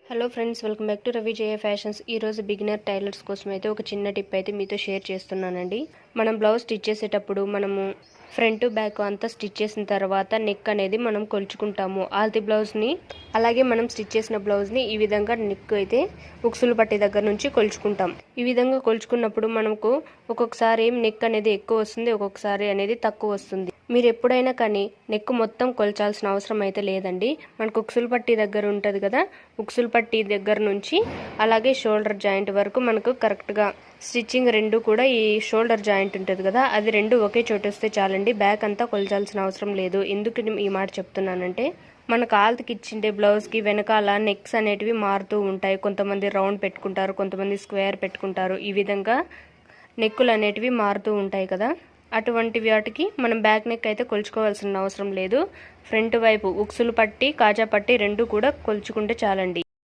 Hello friends, welcome back to Ravi Jaya fashions. ఈరోజు beginner tailors కోసం అయితే ఒక చిన్న టిప్ అయితే మీతో షేర్ చేస్తున్నానండి. మనం బ్లౌజ్ స్టిచ్ చేసేటప్పుడు మనము ఫ్రంట్ బ్యాక్ అంతా స్టిచ్ చేసిన తర్వాత నెక్ అనేది మనం కొలుచుకుంటాము. ఆల్తి బ్లౌజ్ని అలాగే మనం స్టిచ్ చేసిన బ్లౌజ్ని ఈ విధంగా నెక్ అయితే ఉక్సులు పట్టి దగ్గర నుంచి కొలుచుకుంటాం. ఈ విధంగా కొలుచుకున్నప్పుడు మనకు ఒక్కొక్కసారి నెక్ అనేది ఎక్కువ వస్తుంది, ఒక్కొక్కసారి అనేది తక్కువ వస్తుంది. మీరు ఎప్పుడైనా కానీ నెక్ మొత్తం కొలచాల్సిన అవసరం అయితే లేదండి. మనకు ఉక్సులు పట్టి దగ్గర ఉంటుంది కదా, ఉక్సులు పట్టి దగ్గర నుంచి అలాగే షోల్డర్ జాయింట్ వరకు మనకు కరెక్ట్గా స్టిచ్చింగ్ రెండు కూడా ఈ షోల్డర్ జాయింట్ ఉంటుంది కదా, అది రెండు ఒకే చోటు వస్తే చాలండి. బ్యాక్ అంతా కొలచాల్సిన అవసరం లేదు. ఎందుకు ఈ మాట చెప్తున్నానంటే, మనకు ఆల్తికి ఇచ్చిండే బ్లౌజ్కి వెనకాల నెక్స్ అనేటివి మారుతూ ఉంటాయి. కొంతమంది రౌండ్ పెట్టుకుంటారు, కొంతమంది స్క్వేర్ పెట్టుకుంటారు. ఈ విధంగా నెక్కులు అనేటివి మారుతూ ఉంటాయి కదా, అటువంటి వాటికి మనం బ్యాక్ నెక్ అయితే కొలుచుకోవాల్సిన అవసరం లేదు. ఫ్రంట్ వైపు ఉక్సులు పట్టి కాజా పట్టి రెండు కూడా కొలుచుకుంటే చాలండి.